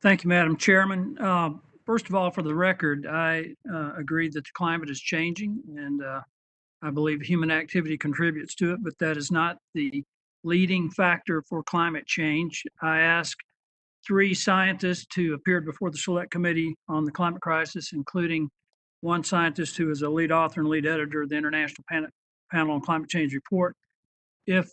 Thank you, Madam Chairman. First of all, for the record, I agree that the climate is changing, and I believe human activity contributes to it, but that is not the leading factor for climate change. I asked three scientists who appeared before the Select Committee on the Climate Crisis, including one scientist who is a lead author and lead editor of the International Panel on Climate Change report. If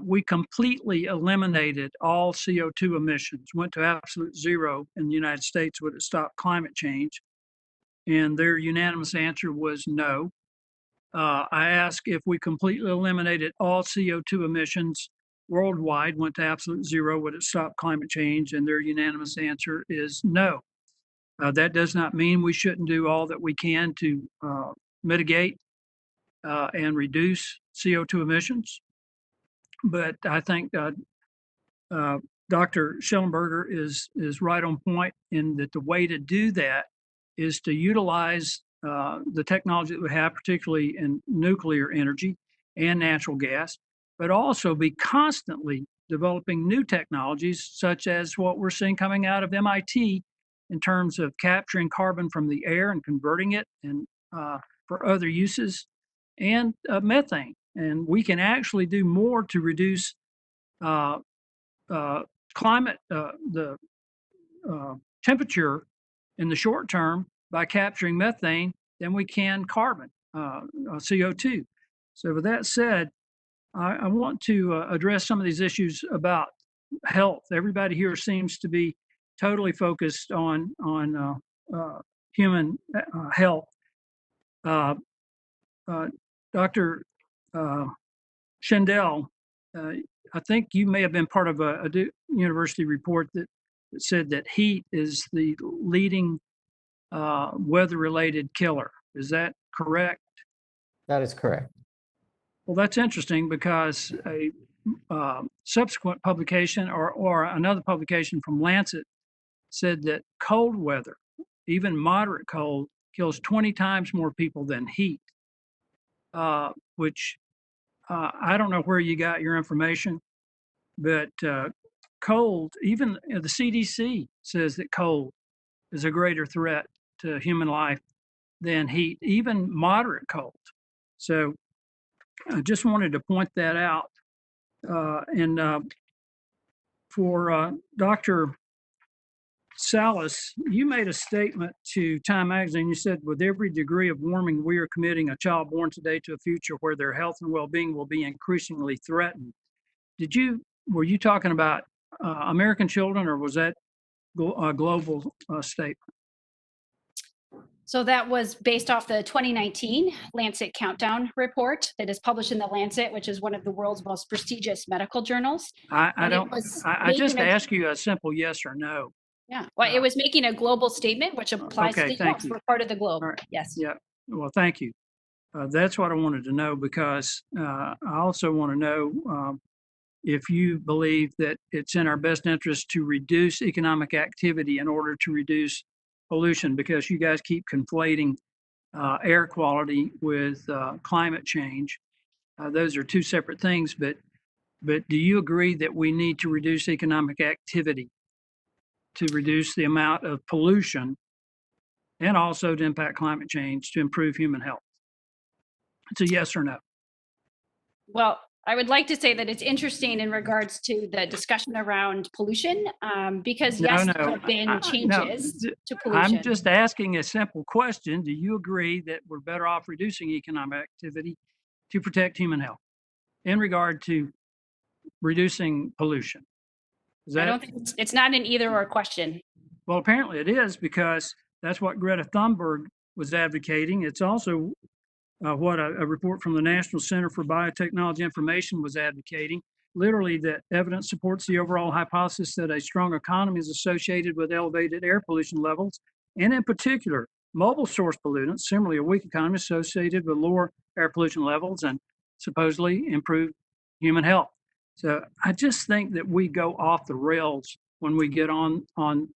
we completely eliminated all CO2 emissions, went to absolute zero in the United States, would it stop climate change? And their unanimous answer was no. I asked if we completely eliminated all CO2 emissions worldwide, went to absolute zero, would it stop climate change? And their unanimous answer is no. That does not mean we shouldn't do all that we can to mitigate and reduce CO2 emissions. But I think Dr. Schellenberger is right on point in that the way to do that is to utilize the technology that we have, particularly in nuclear energy and natural gas, but also be constantly developing new technologies, such as what we're seeing coming out of MIT in terms of capturing carbon from the air and converting it and for other uses, and methane. And we can actually do more to reduce climate, the temperature in the short term by capturing methane than we can carbon, CO2. So with that said, I want to address some of these issues about health. Everybody here seems to be totally focused on human health. Dr. Schendel, I think you may have been part of a Duke University report that said that heat is the leading weather-related killer. Is that correct? That is correct. Well, that's interesting because a subsequent publication or another publication from Lancet said that cold weather, even moderate cold, kills 20 times more people than heat, which I don't know where you got your information, but cold, even the CDC says that cold is a greater threat to human life than heat, even moderate cold. So I just wanted to point that out. For Dr. Salas, you made a statement to Time Magazine. You said, with every degree of warming, we are committing a child born today to a future where their health and well-being will be increasingly threatened. Were you talking about American children, or was that a global statement? So that was based off the 2019 Lancet Countdown report that is published in the Lancet, which is one of the world's most prestigious medical journals. I just ask you a simple yes or no. Yeah, well, it was making a global statement, which applies to the US. We're part of the globe. Right. Yes. Yeah. Well, thank you. That's what I wanted to know, because I also want to know if you believe that it's in our best interest to reduce economic activity in order to reduce pollution, because you guys keep conflating air quality with climate change. Those are two separate things, but do you agree that we need to reduce economic activity to reduce the amount of pollution and also to impact climate change to improve human health? It's a yes or no. Well, I would like to say that it's interesting in regards to the discussion around pollution, because yes, there have been changes to pollution. I'm just asking a simple question. Do you agree that we're better off reducing economic activity to protect human health in regard to reducing pollution? I don't think it's not an either or question. Well, apparently it is, because that's what Greta Thunberg was advocating. It's also what a report from the National Center for Biotechnology Information was advocating. Literally, that evidence supports the overall hypothesis that a strong economy is associated with elevated air pollution levels, and in particular, mobile source pollutants. Similarly, a weak economy is associated with lower air pollution levels and supposedly improved human health. So I just think that we go off the rails when we get on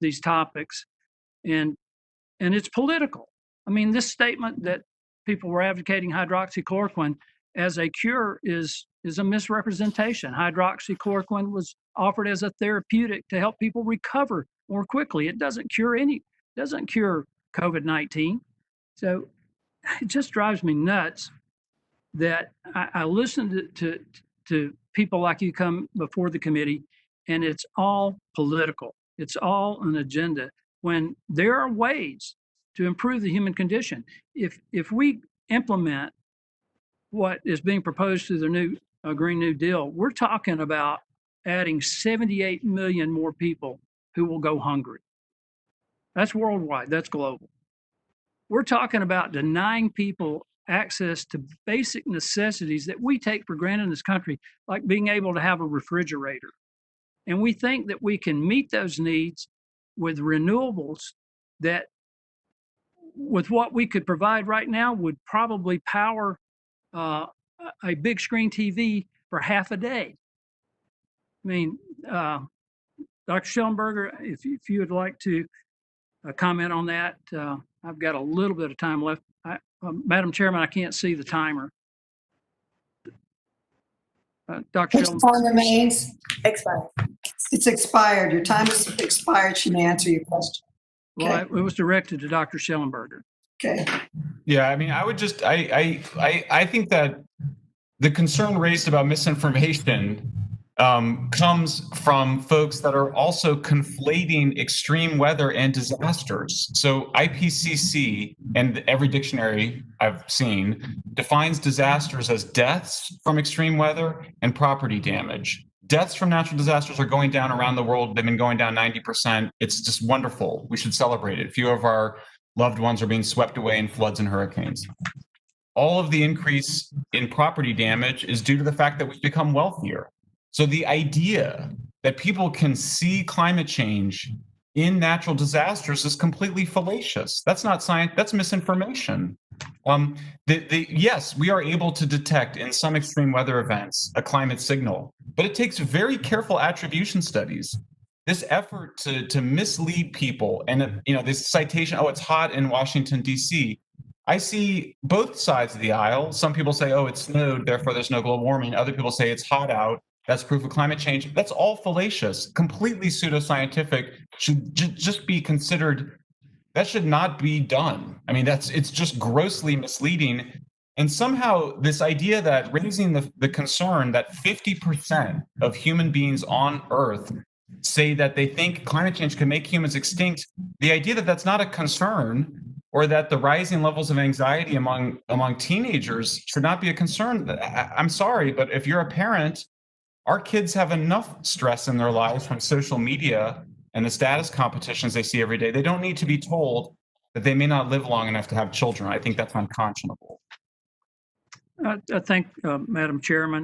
these topics, and it's political. I mean, this statement that people were advocating hydroxychloroquine as a cure is a misrepresentation. Hydroxychloroquine was offered as a therapeutic to help people recover more quickly. It doesn't cure COVID-19. So it just drives me nuts that I listen to people like you come before the committee, and it's all political. It's all an agenda when there are ways to improve the human condition. If we implement what is being proposed through the new Green New Deal, we're talking about adding 78 million more people who will go hungry. That's worldwide, that's global. We're talking about denying people access to basic necessities that we take for granted in this country, like being able to have a refrigerator. And we think that we can meet those needs with renewables that, with what we could provide right now, would probably power a big screen TV for half a day. I mean, Dr. Schellenberger, if you would like to comment on that, I've got a little bit of time left. Madam Chairman, I can't see the timer. Dr. Which Schellenberger. time remains? Expired. It's expired. Your time is expired. She may answer your question. Well, it was directed to Dr. Schellenberger. Okay. Yeah, I mean, I would just, I think that the concern raised about misinformation comes from folks that are also conflating extreme weather and disasters. So IPCC and every dictionary I've seen defines disasters as deaths from extreme weather and property damage. Deaths from natural disasters are going down around the world. They've been going down 90%. It's just wonderful. We should celebrate it. Few of our loved ones are being swept away in floods and hurricanes. All of the increase in property damage is due to the fact that we've become wealthier. So the idea that people can see climate change in natural disasters is completely fallacious. That's not science, that's misinformation. Yes, we are able to detect in some extreme weather events a climate signal, but it takes very careful attribution studies. This effort to mislead people and this citation, oh, it's hot in Washington, D.C. I see both sides of the aisle. Some people say, oh, it snowed, therefore there's no global warming. Other people say it's hot out. That's proof of climate change. That's all fallacious, completely pseudoscientific, should just be considered, that should not be done. I mean, it's just grossly misleading. And somehow this idea that raising the concern that 50% of human beings on Earth say that they think climate change can make humans extinct, the idea that that's not a concern, or that the rising levels of anxiety among teenagers should not be a concern. I'm sorry, but if you're a parent, our kids have enough stress in their lives from social media and the status competitions they see every day. They don't need to be told that they may not live long enough to have children. I think that's unconscionable. I thank Madam Chairman.